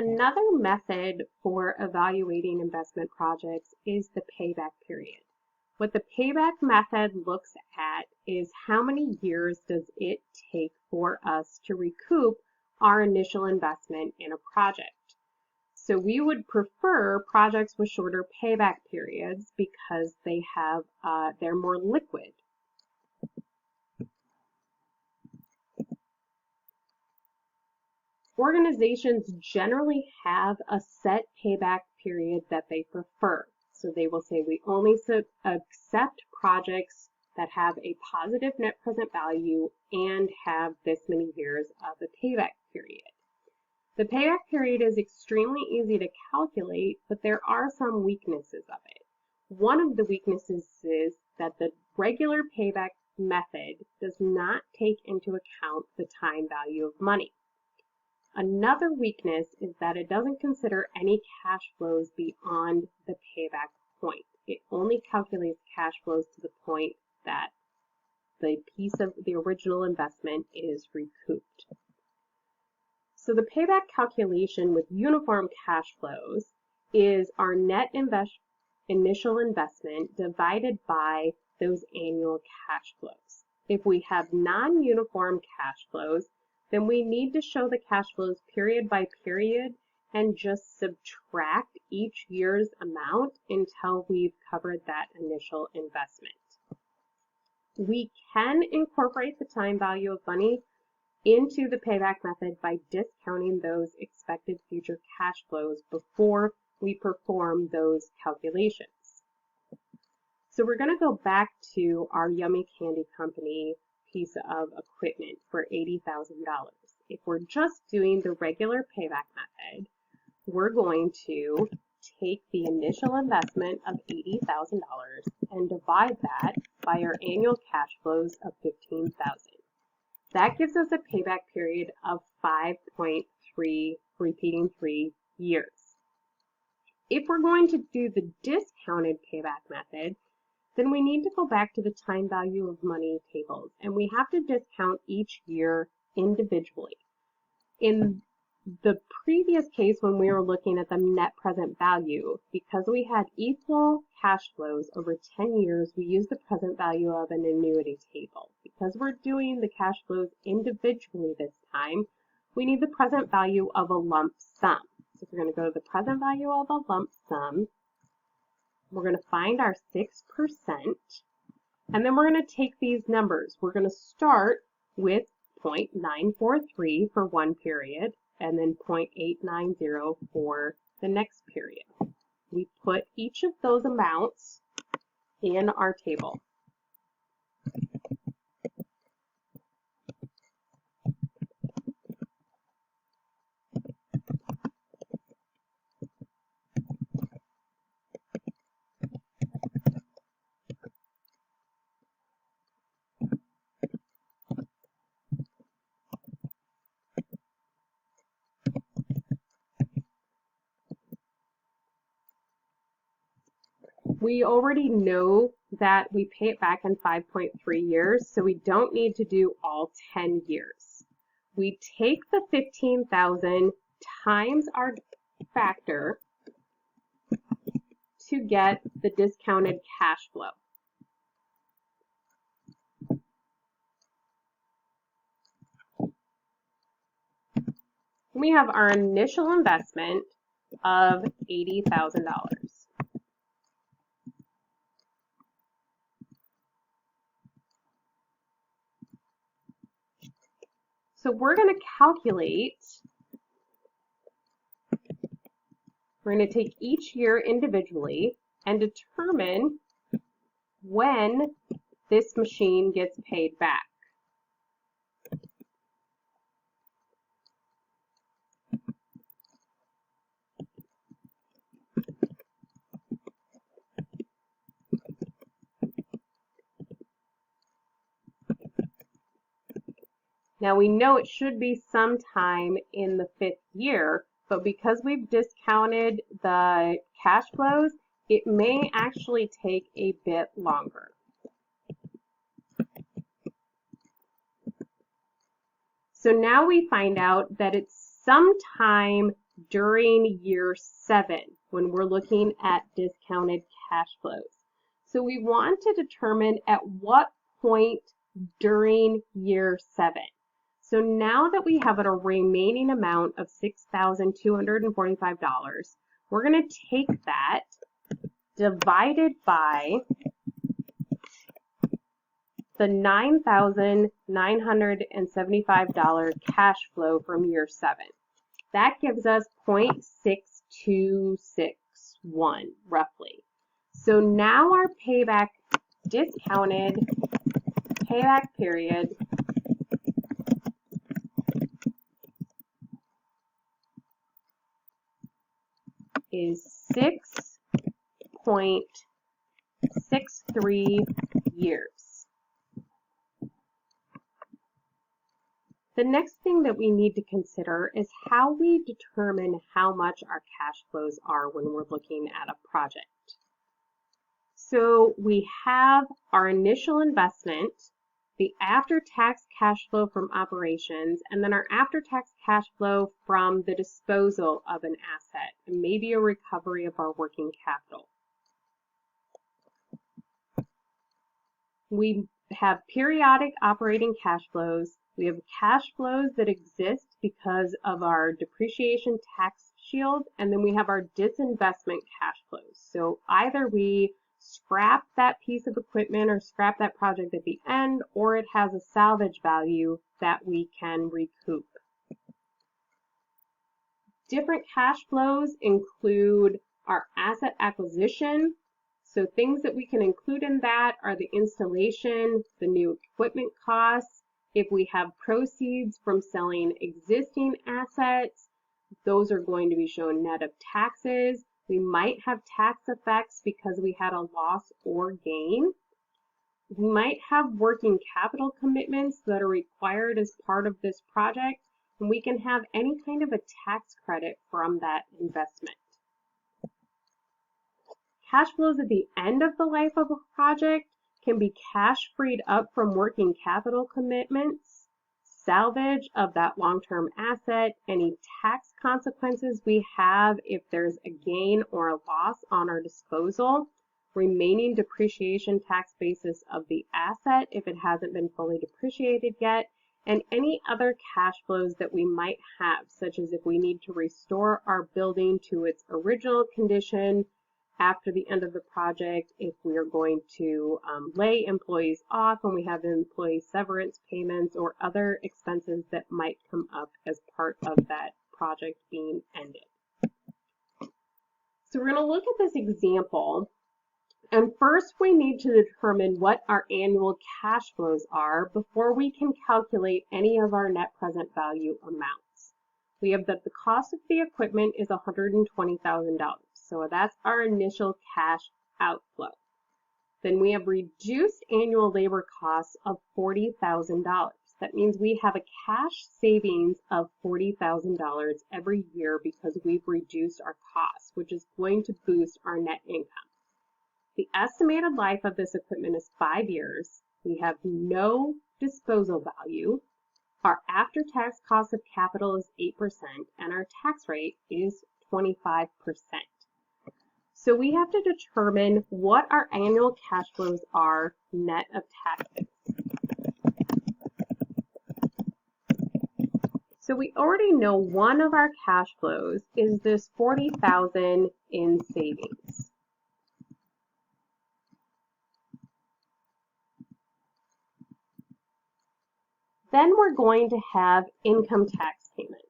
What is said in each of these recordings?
Another method for evaluating investment projects is the payback period. What the payback method looks at is how many years does it take for us to recoup our initial investment in a project. So we would prefer projects with shorter payback periods because they're more liquid. Organizations generally have a set payback period that they prefer. So they will say we only accept projects that have a positive net present value and have this many years of a payback period. The payback period is extremely easy to calculate, but there are some weaknesses of it. One of the weaknesses is that the regular payback method does not take into account the time value of money. Another weakness is that it doesn't consider any cash flows beyond the payback point. It only calculates cash flows to the point that the piece of the original investment is recouped. So the payback calculation with uniform cash flows is our net initial investment divided by those annual cash flows. If we have non-uniform cash flows, then we need to show the cash flows period by period and just subtract each year's amount until we've covered that initial investment. We can incorporate the time value of money into the payback method by discounting those expected future cash flows before we perform those calculations. So we're going to go back to our Yummy Candy Company piece of equipment for $80,000. If we're just doing the regular payback method, we're going to take the initial investment of $80,000 and divide that by our annual cash flows of $15,000. That gives us a payback period of 5.3, repeating 3 years. If we're going to do the discounted payback method, then we need to go back to the time value of money tables, and we have to discount each year individually. In the previous case, when we were looking at the net present value, because we had equal cash flows over 10 years, we used the present value of an annuity table. Because we're doing the cash flows individually this time, we need the present value of a lump sum. So we're going to go to the present value of a lump sum. We're going to find our 6%, and then we're going to take these numbers. We're going to start with 0.943 for one period, and then 0.890 for the next period. We put each of those amounts in our table. We already know that we pay it back in 5.3 years, so we don't need to do all 10 years. We take the 15,000 times our factor to get the discounted cash flow. We have our initial investment of $80,000. So we're going to calculate, we're going to take each year individually and determine when this machine gets paid back. Now we know it should be sometime in the 5th year, but because we've discounted the cash flows, it may actually take a bit longer. So now we find out that it's sometime during year 7 when we're looking at discounted cash flows. So we want to determine at what point during year 7. So now that we have a remaining amount of $6,245, we're going to take that divided by the $9,975 cash flow from year 7. That gives us 0.6261 roughly. So now our discounted payback period is 6.63 years. The next thing that we need to consider is how we determine how much our cash flows are when we're looking at a project. So we have our initial investment, the after-tax cash flow from operations, and then our after-tax cash flow from the disposal of an asset, and maybe a recovery of our working capital. We have periodic operating cash flows. We have cash flows that exist because of our depreciation tax shield, and then we have our disinvestment cash flows. So either we scrap that piece of equipment or scrap that project at the end, or it has a salvage value that we can recoup. Different cash flows include our asset acquisition. So things that we can include in that are the installation, the new equipment costs. If we have proceeds from selling existing assets, those are going to be shown net of taxes. We might have tax effects because we had a loss or gain. We might have working capital commitments that are required as part of this project, and we can have any kind of a tax credit from that investment. Cash flows at the end of the life of a project can be cash freed up from working capital commitments, salvage of that long-term asset, any tax consequences we have if there's a gain or a loss on our disposal, remaining depreciation tax basis of the asset if it hasn't been fully depreciated yet, and any other cash flows that we might have, such as if we need to restore our building to its original condition after the end of the project, if we are going to lay employees off and we have employee severance payments or other expenses that might come up as part of that project being ended. So we're going to look at this example, and first we need to determine what our annual cash flows are before we can calculate any of our net present value amounts. We have that the cost of the equipment is $120,000. So that's our initial cash outflow. Then we have reduced annual labor costs of $40,000. That means we have a cash savings of $40,000 every year because we've reduced our costs, which is going to boost our net income. The estimated life of this equipment is 5 years. We have no disposal value. Our after-tax cost of capital is 8%, and our tax rate is 25%. So we have to determine what our annual cash flows are net of taxes. So we already know one of our cash flows is this $40,000 in savings. Then we're going to have income tax payments.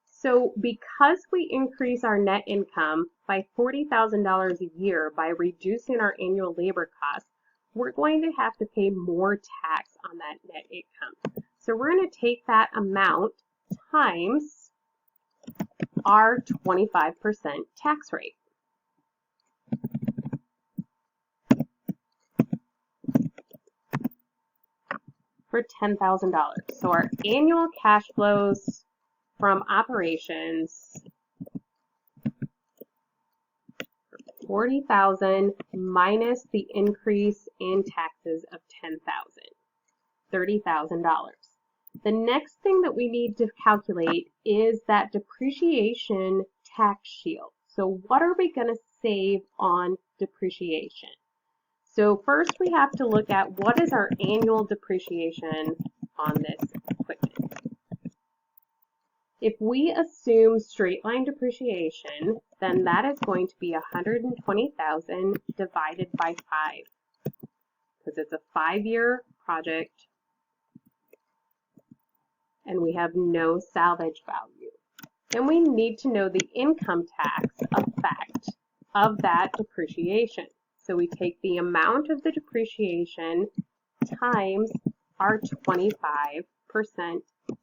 So because we increase our net income by $40,000 a year by reducing our annual labor costs, we're going to have to pay more tax on that net income. So we're going to take that amount times our 25% tax rate. For $10,000. So our annual cash flows from operations, $40,000 minus the increase in taxes of $10,000, $30,000. The next thing that we need to calculate is that depreciation tax shield. So what are we going to save on depreciation? So first we have to look at what is our annual depreciation on this equipment. If we assume straight line depreciation, then that is going to be 120,000 divided by 5, because it's a 5-year project and we have no salvage value. Then we need to know the income tax effect of that depreciation. So we take the amount of the depreciation times our 25%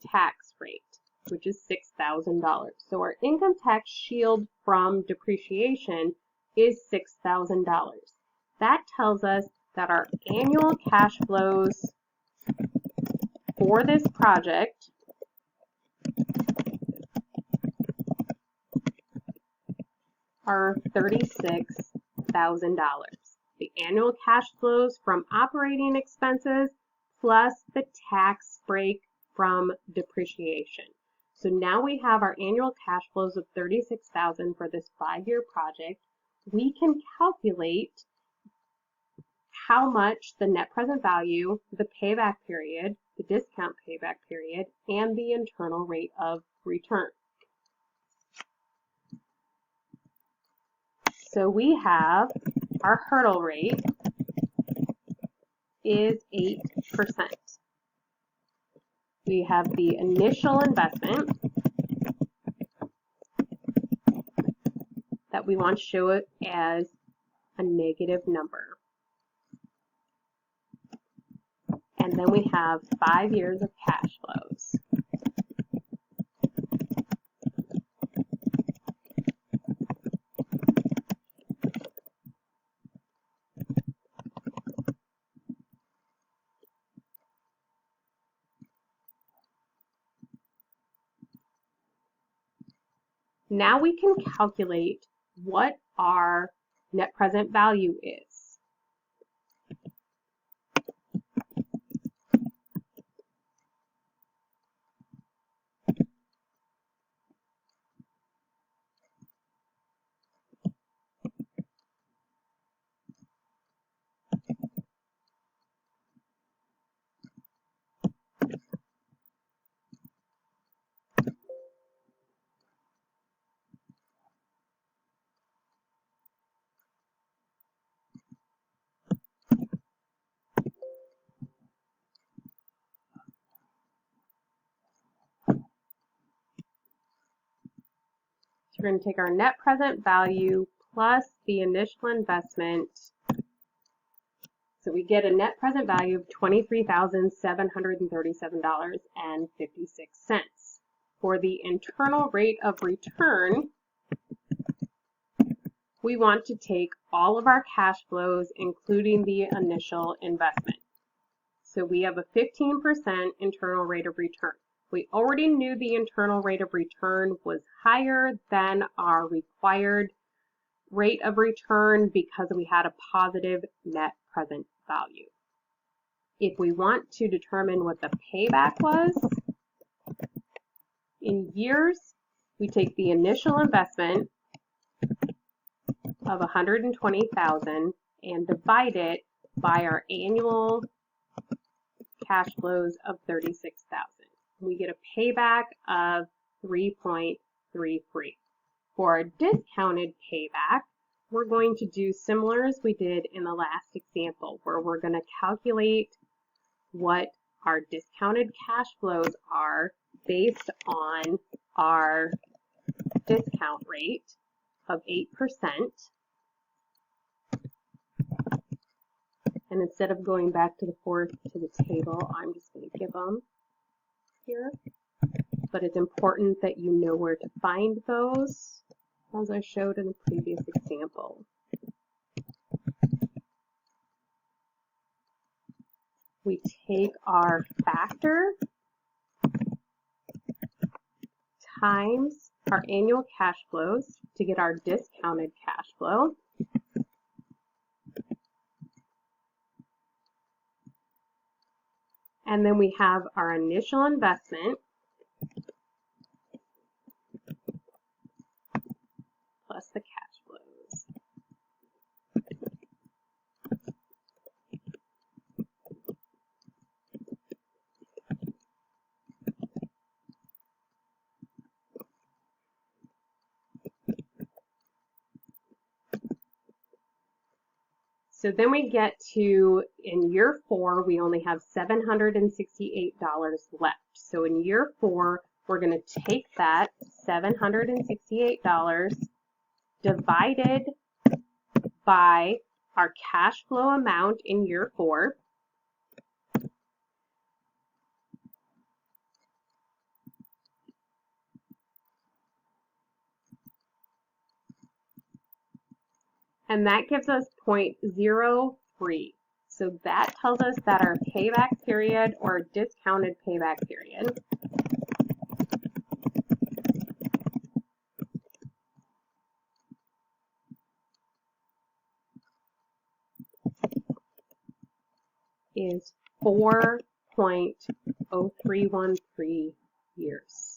tax rate, which is $6,000. So our income tax shield from depreciation is $6,000. That tells us that our annual cash flows for this project are $36,000. The annual cash flows from operating expenses plus the tax break from depreciation. So now we have our annual cash flows of $36,000 for this 5-year project. We can calculate how much the net present value, the payback period, the discount payback period, and the internal rate of return. So we have our hurdle rate is 8%. We have the initial investment that we want to show it as a negative number. And then we have 5 years of cash flows. Now we can calculate what our net present value is. We're going to take our net present value plus the initial investment. So we get a net present value of $23,737.56. For the internal rate of return, we want to take all of our cash flows, including the initial investment. So we have a 15% internal rate of return. We already knew the internal rate of return was higher than our required rate of return because we had a positive net present value. If we want to determine what the payback was in years, we take the initial investment of $120,000 and divide it by our annual cash flows of $36,000. We get a payback of 3.33. For our discounted payback, we're going to do similar as we did in the last example, where we're going to calculate what our discounted cash flows are based on our discount rate of 8%. And instead of going back to the table, I'm just going to give them here. But it's important that you know where to find those, as I showed in the previous example. We take our factor times our annual cash flows to get our discounted cash flow. And then we have our initial investment plus the cash flows. So then we get to, in year 4, we only have $768 left. So in year 4, we're going to take that $768 divided by our cash flow amount in year 4. And that gives us 0.03. So that tells us that our payback period, or discounted payback period, is 4.0313 years.